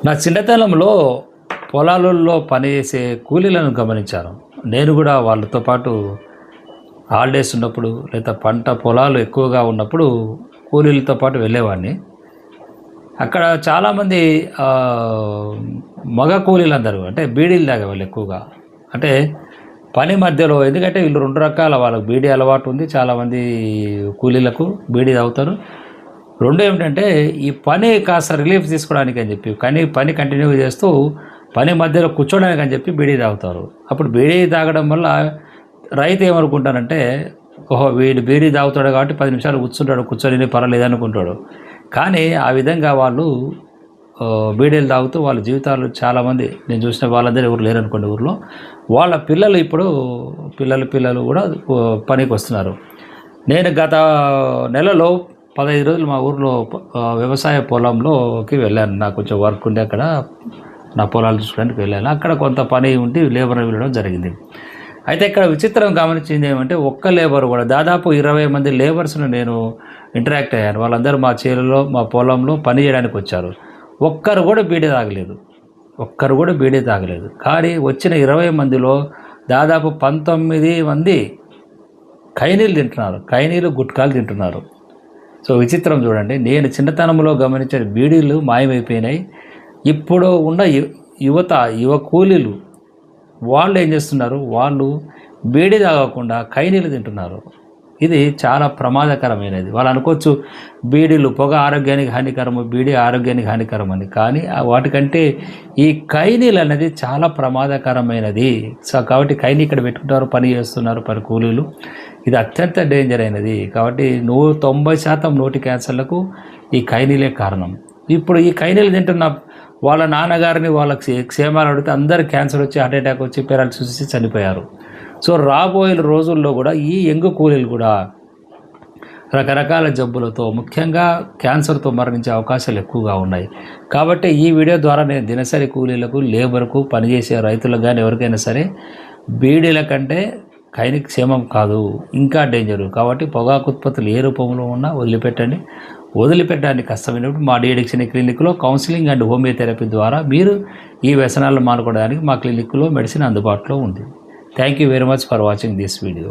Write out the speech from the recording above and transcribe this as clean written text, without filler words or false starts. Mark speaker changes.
Speaker 1: నా చిన్నతనంలో పొలాలలో పనిచేసే కూలీలను గమనించాను. నేను కూడా వాళ్ళతో పాటు హాలిడేస్ ఉన్నప్పుడు లేదా పంట పొలాలు ఎక్కువగా ఉన్నప్పుడు కూలీలతో పాటు వెళ్ళేవాడిని. అక్కడ చాలామంది మగ కూలీలందరూ అంటే బీడీలు తాగేవాళ్ళు ఎక్కువగా. అంటే పని మధ్యలో ఎందుకంటే వీళ్ళు 2 రకాల వాళ్ళకి బీడీ అలవాటు ఉంది. చాలామంది కూలీలకు బీడీ తాగుతారు. 2 ఏమిటంటే ఈ పని కాస్త రిలీఫ్ తీసుకోవడానికి అని చెప్పి పని కంటిన్యూ చేస్తూ పని మధ్యలో కూర్చోడానికి అని చెప్పి బీడీ తాగుతారు. అప్పుడు బీడీ తాగడం వల్ల రైతు ఏమనుకుంటానంటే, ఓహో వీడు బీడీ తాగుతాడు కాబట్టి 10 నిమిషాలు కూర్చొని పర్వాలేదు అనుకుంటాడు. కానీ ఆ విధంగా వాళ్ళు బీడీలు తాగుతూ వాళ్ళ జీవితాలు చాలామంది నేను చూసిన వాళ్ళందరూ ఎవరు లేరనుకోండి ఊర్లో. వాళ్ళ పిల్లలు ఇప్పుడు పిల్లలు కూడా పనికి వస్తున్నారు. నేను గత నెలలో 15 రోజులు మా ఊర్లో వ్యవసాయ పొలంలోకి వెళ్ళాను. నాకు కొంచెం వర్క్ ఉండి అక్కడ నా పొలాలు చూసుకోవడానికి వెళ్ళాను. అక్కడ కొంత పని ఉండి లేబర్ వెళ్ళడం జరిగింది. అయితే ఇక్కడ విచిత్రం గమనించింది ఏమంటే ఒక్క లేబర్ కూడా దాదాపు 20 మంది లేబర్స్ను నేను ఇంటరాక్ట్ అయ్యాను. వాళ్ళందరూ మా చేలలో మా పొలంలో పని చేయడానికి వచ్చారు. ఒక్కరు కూడా బీడీ తాగలేదు. కానీ వచ్చిన 20 మందిలో దాదాపు 19 మంది ఖైనీలు తింటున్నారు. గుట్కాలు తింటున్నారు. సో విచిత్రం చూడండి. నేను చిన్నతనంలో గమనించిన బీడీలు మాయమైపోయినాయి. ఇప్పుడు ఉన్న యువ కూలీలు వాళ్ళు ఏం చేస్తున్నారు, వాళ్ళు బీడీ తాగకుండా ఖైనీలు తింటున్నారు. ఇది చాలా ప్రమాదకరమైనది. వాళ్ళు అనుకోవచ్చు బీడీలు పొగ ఆరోగ్యానికి హానికరము, బీడీ ఆరోగ్యానికి హానికరం అని. కానీ వాటికంటే ఈ ఖైనీలు అనేది చాలా ప్రమాదకరమైనది. సో కాబట్టి ఖైనీ ఇక్కడ పెట్టుకుంటారు, పని చేస్తున్నారు పని కూలీలు. ఇది అత్యంత డేంజర్ అయినది. కాబట్టి 90% నోటి క్యాన్సర్లకు ఈ ఖైనీలే కారణం. ఇప్పుడు ఈ ఖైనీలు తింటున్న వాళ్ళ నాన్నగారిని వాళ్ళకి క్షేమాలు అడిగితే అందరు క్యాన్సర్ వచ్చి హార్ట్ అటాక్ వచ్చి పేరాలసిస్ వచ్చి చనిపోయారు. సో రాబోయే రోజుల్లో కూడా ఈ యంగ్ కూలీలు కూడా రకరకాల జబ్బులతో ముఖ్యంగా క్యాన్సర్తో మరణించే అవకాశాలు ఎక్కువగా ఉన్నాయి. కాబట్టి ఈ వీడియో ద్వారా నేను దినసరి కూలీలకు, లేబర్కు, పనిచేసే రైతులకు కానీ ఎవరికైనా సరే బీడీల కంటే ఖైనీ క్షేమం కాదు, ఇంకా డేంజరు. కాబట్టి పొగాకు ఉత్పత్తులు ఏ రూపంలో ఉన్నా వదిలిపెట్టడానికి కష్టమైనప్పుడు మా డిఎడిక్షన్ క్లినిక్లో కౌన్సిలింగ్ అండ్ హోమియోథెరపీ ద్వారా మీరు ఈ వ్యసనాలను మానుకోవడానికి మా క్లినిక్లో మెడిసిన్ అందుబాటులో ఉంది. Thank you very much for watching this video.